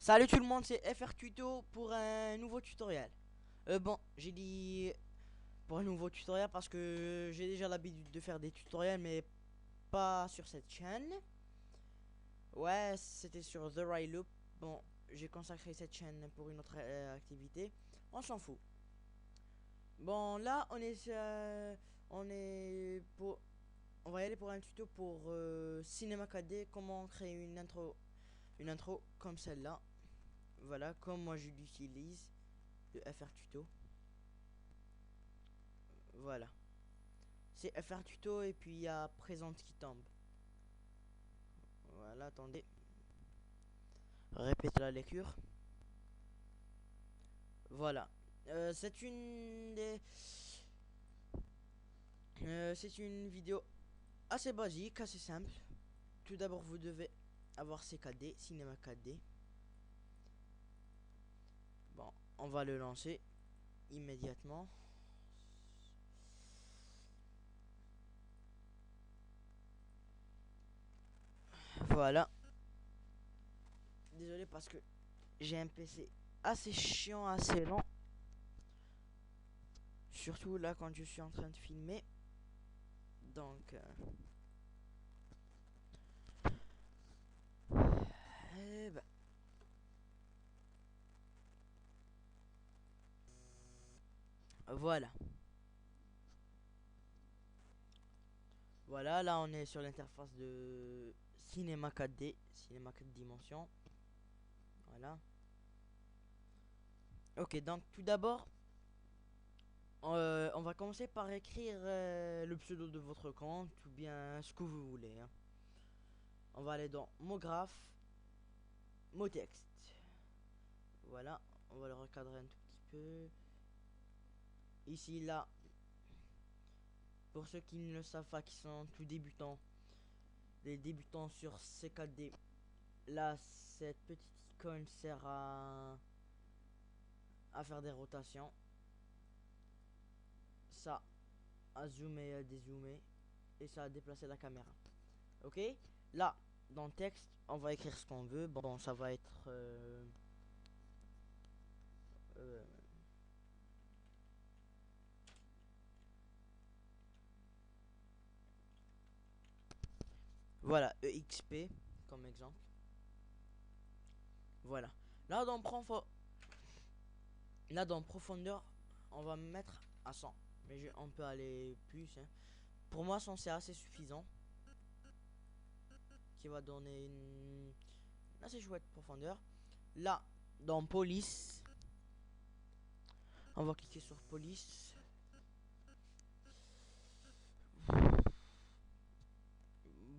Salut tout le monde, c'est FR Tuto pour un nouveau tutoriel. Bon, j'ai dit pour un nouveau tutoriel parce que j'ai déjà l'habitude de faire des tutoriels, mais pas sur cette chaîne. Ouais, c'était sur The Right Loop. Bon, j'ai consacré cette chaîne pour une autre activité. On s'en fout. Bon, là, on est pour, on va y aller pour un tuto pour Cinema 4D. Comment créer une intro comme celle-là. Voilà, comme moi je l'utilise. De FR Tuto. Voilà. C'est FR Tuto et puis il y a présente qui tombe. Voilà, attendez. Répétez la lecture. Voilà. C'est c'est une vidéo assez basique, assez simple. Tout d'abord, vous devez avoir CKD, Cinéma 4D. Bon, on va le lancer immédiatement. Voilà. Désolé parce que j'ai un PC assez chiant, assez lent. Surtout là quand je suis en train de filmer. Donc, bah, voilà. Voilà, là on est sur l'interface de Cinema 4D, Cinéma 4 dimensions. Voilà. Ok, donc tout d'abord, on va commencer par écrire le pseudo de votre compte ou bien ce que vous voulez, hein. On va aller dans mot graphe, mot texte. Voilà, on va le recadrer un tout petit peu. Ici, là, pour ceux qui ne le savent pas, qui sont tout débutants, les débutants sur C4D, là, cette petite icône sert à faire des rotations. Ça à zoomer et à dézoomer, et ça a déplacé la caméra. Ok, là dans le texte on va écrire ce qu'on veut. Bon, ça va être euh, voilà, EXP comme exemple. Voilà, là dans profondeur on va mettre à 100, mais on peut aller plus, hein. Pour moi 100 c'est assez suffisant, qui va donner une assez chouette profondeur. Là dans police on va cliquer sur police.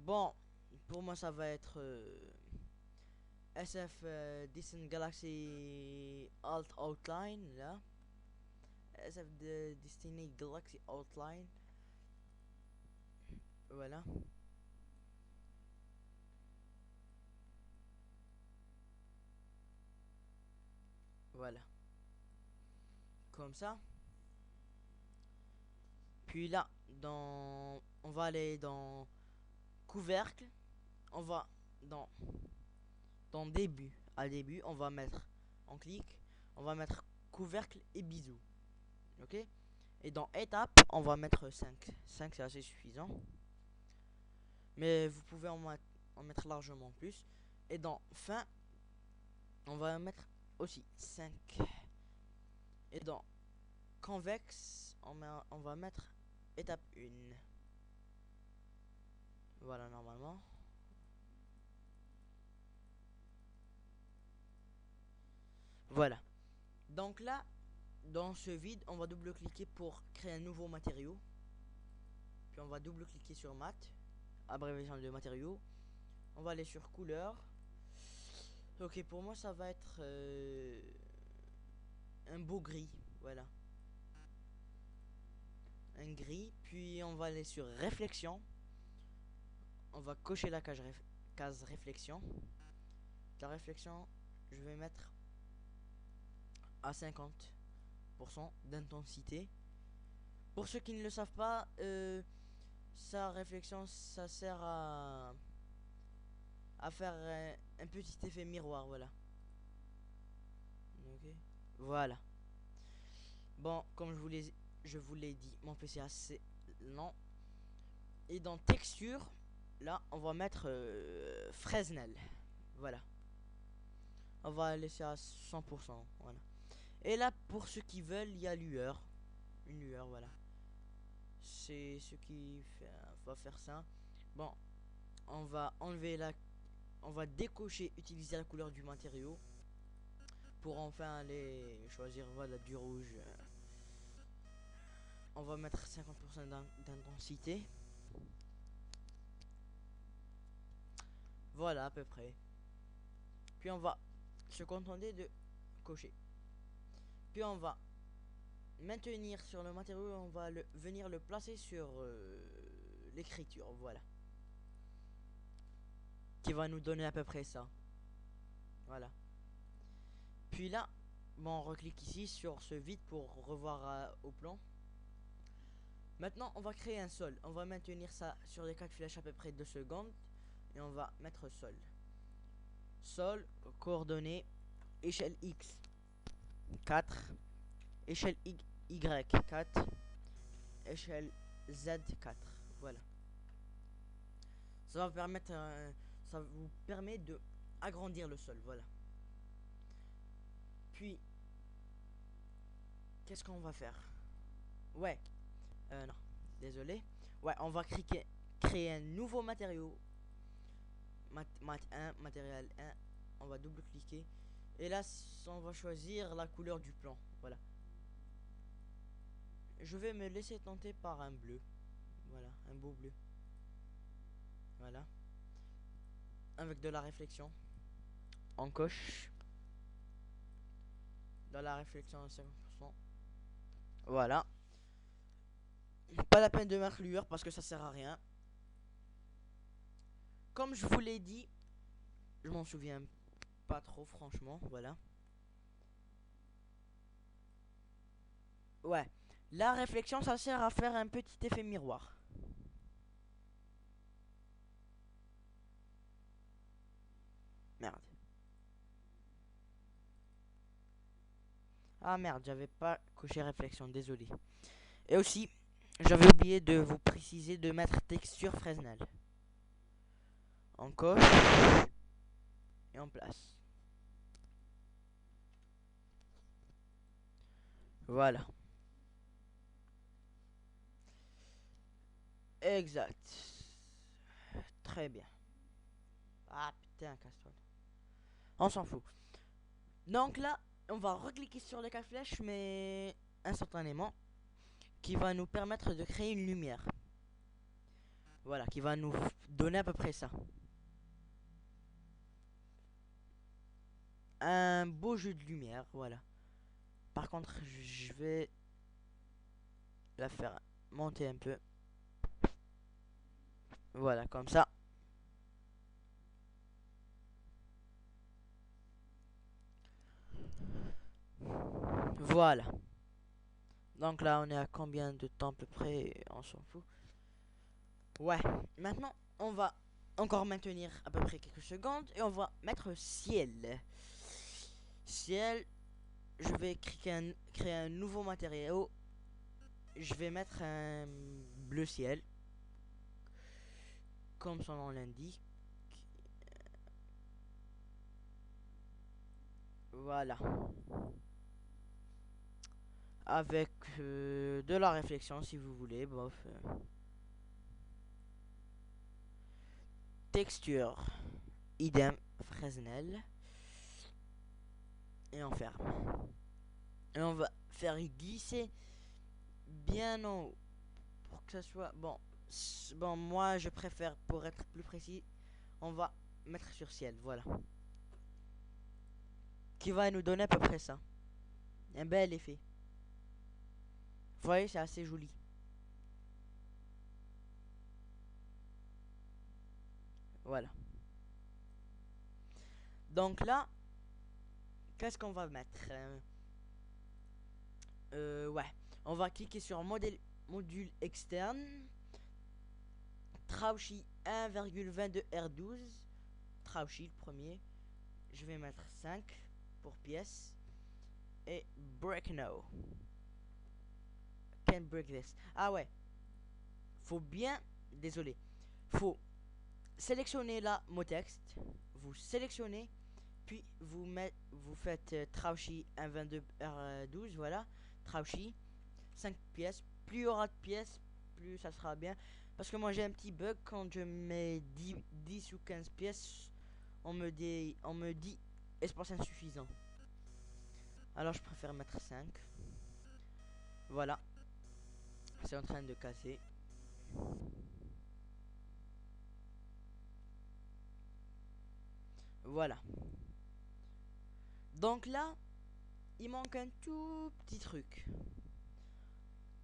Bon, pour moi ça va être SF Distant Galaxy Alt Outline, là. SF de Distant Galaxy Outline. Voilà. Voilà. Comme ça. Puis là, on va aller dans couvercle. On va dans, dans début. À début, on va mettre, on clique, on va mettre couvercle et bisous. Ok. Et dans étape, on va mettre 5. 5 c'est assez suffisant. Mais vous pouvez en mettre largement plus. Et dans fin, on va mettre aussi 5. Et dans convexe, on va mettre étape 1. Voilà, normalement. Voilà. Donc là, dans ce vide, on va double-cliquer pour créer un nouveau matériau. Puis on va double-cliquer sur mat, abréviation de matériau. On va aller sur couleur. Ok, pour moi, ça va être un beau gris. Voilà. Un gris. Puis on va aller sur réflexion. On va cocher la case réflexion. La réflexion, je vais mettre à 50% d'intensité. Pour ceux qui ne le savent pas, sa réflexion, ça sert à faire un petit effet miroir, voilà. Ok. Voilà. Bon, comme je vous l'ai dit, mon PC est assez lent. Et dans texture, là, on va mettre Fresnel. Voilà. On va laisser à 100%. Voilà. Et là, pour ceux qui veulent, il y a lueur. Une lueur, voilà. C'est ce qui va faire ça. Bon, on va enlever la... On va décocher, utiliser la couleur du matériau. Pour enfin aller choisir, voilà, du rouge. On va mettre 50% d'intensité. Voilà, à peu près. Puis on va se contenter de cocher. Puis on va maintenir sur le matériau, on va venir le placer sur l'écriture, voilà. Qui va nous donner à peu près ça. Voilà. Puis là, bon, on reclique ici sur ce vide pour revoir au plan. Maintenant, on va créer un sol. On va maintenir ça sur les 4 flèches à peu près 2 secondes. Et on va mettre sol. Sol, coordonnées, échelle X 4, échelle Y 4, échelle Z 4. Voilà. Ça va permettre, ça vous permet de agrandir le sol. Voilà. Puis, qu'est-ce qu'on va faire? Ouais. Non. Désolé. Ouais, on va créer un nouveau matériau. Mat 1, matériel 1. On va double-cliquer. Et là, on va choisir la couleur du plan. Voilà. Je vais me laisser tenter par un bleu. Voilà, un beau bleu. Voilà. Avec de la réflexion. On coche. Dans la réflexion à 50%. Voilà. Pas la peine de mettre lueur parce que ça sert à rien. Comme je vous l'ai dit, je m'en souviens pas trop franchement. Voilà. Ouais. La réflexion, ça sert à faire un petit effet miroir. Merde. Ah merde, j'avais pas coché réflexion, désolé. Et aussi, j'avais oublié de vous préciser de mettre texture Fresnel. On coche et on place. Voilà. Exact. Très bien. Ah putain, casse-toi. On s'en fout. Donc là, on va recliquer sur les 4 flèches, mais instantanément, qui va nous permettre de créer une lumière. Voilà, qui va nous donner à peu près ça. Un beau jeu de lumière, voilà. Par contre, je vais la faire monter un peu. Voilà, comme ça. Voilà. Donc là, on est à combien de temps à peu près? On s'en fout. Ouais. Maintenant, on va encore maintenir à peu près quelques secondes et on va mettre ciel. Ciel, je vais créer un nouveau matériau. Je vais mettre un bleu ciel. Comme son nom l'indique. Voilà. Avec de la réflexion si vous voulez. Bof. Texture. Idem. Fresnel. Et on ferme. Et on va faire glisser bien en haut. Pour que ça soit... Bon. Bon, moi je préfère, pour être plus précis, on va mettre sur ciel. Voilà. Qui va nous donner à peu près ça. Un bel effet. Vous voyez, c'est assez joli. Voilà. Donc là, qu'est-ce qu'on va mettre? Ouais. On va cliquer sur module externe. Trauchi 1,22 R12. Trauchi le premier. Je vais mettre 5 pour pièce. et break now. Can't break this. Ah ouais, faut bien, désolé, faut sélectionner la mot texte, vous sélectionnez, puis vous faites Traushi 122 R12, voilà, Traushi 5 pièces. Plus il y aura de pièces, plus ça sera bien. Parce que moi j'ai un petit bug quand je mets 10 ou 15 pièces, on me dit espace insuffisant. Alors je préfère mettre 5. Voilà, c'est en train de casser. Voilà. Donc là, il manque un tout petit truc.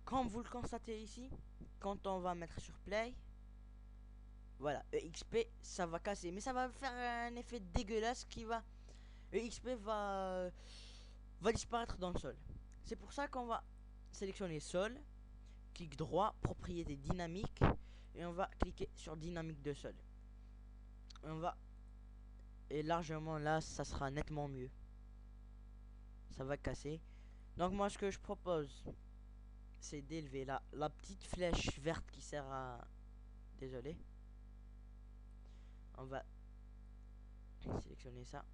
Comme vous le constatez ici, quand on va mettre sur play, voilà, EXP ça va casser, mais ça va faire un effet dégueulasse qui va, EXP va disparaître dans le sol. C'est pour ça qu'on va sélectionner sol, clic droit, propriété dynamique, et on va cliquer sur dynamique de sol. On va, et largement là, ça sera nettement mieux. Ça va casser. Donc moi ce que je propose, c'est d'élever la petite flèche verte qui sert à, désolé, on va sélectionner ça.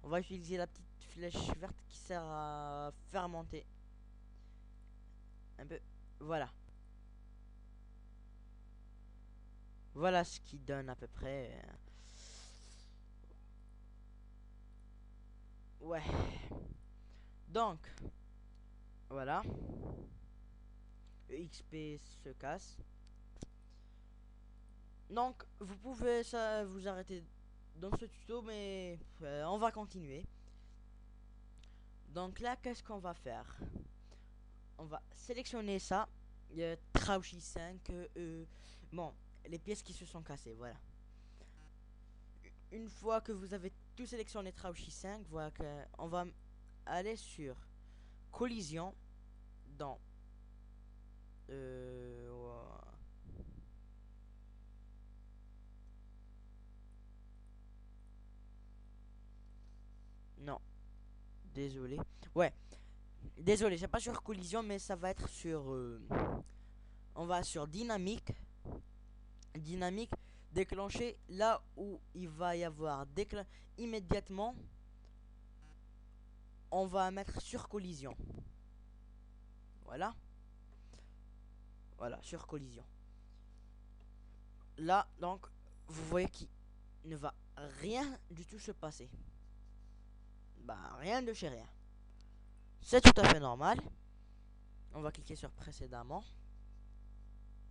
On va utiliser la petite flèche verte qui sert à faire monter un peu. Voilà. Voilà ce qui donne à peu près. Ouais. Donc, voilà. XP se casse. Donc, vous pouvez ça vous arrêter dans ce tuto, mais on va continuer. Donc là, qu'est-ce qu'on va faire? On va sélectionner ça. Traushi 5. Bon, les pièces qui se sont cassées, voilà. Une fois que vous avez tout sélectionné Traushi 5, voilà que on va aller sur collision dans non, désolé. Ouais, désolé, c'est pas sur collision, mais ça va être sur on va sur dynamique. Dynamique déclencher là où il va y avoir immédiatement, on va mettre sur collision. Voilà. Voilà, sur collision. Là, donc, vous voyez qu'il ne va rien du tout se passer. Bah, rien de chez rien. C'est tout à fait normal. On va cliquer sur précédemment.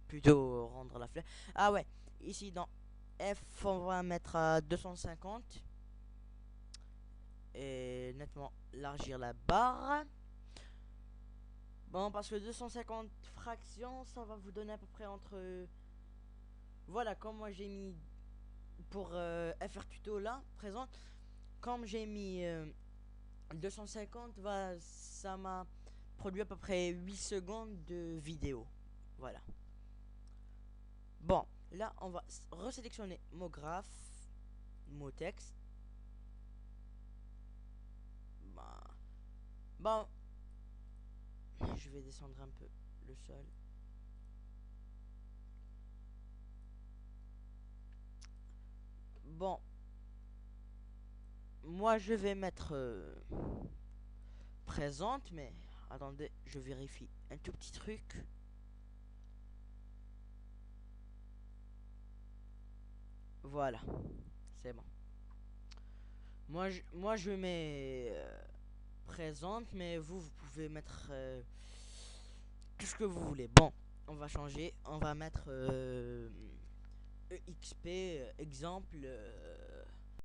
Plutôt rendre la flèche. Ah ouais, ici dans F, on va mettre à 250. Et nettement élargir la barre. Bon, parce que 250 fractions, ça va vous donner à peu près entre... Voilà, comme moi j'ai mis pour FR tuto là, présent. Comme j'ai mis 250, ça m'a produit à peu près 8 secondes de vidéo. Voilà. Bon, là, on va resélectionner mot graphe, mot texte. Bon, je vais descendre un peu le sol. Bon, moi je vais mettre présente, mais attendez, je vérifie un tout petit truc. Voilà, c'est bon. Moi je mets présente, mais vous pouvez mettre tout ce que vous voulez. Bon, on va changer, on va mettre EXP exemple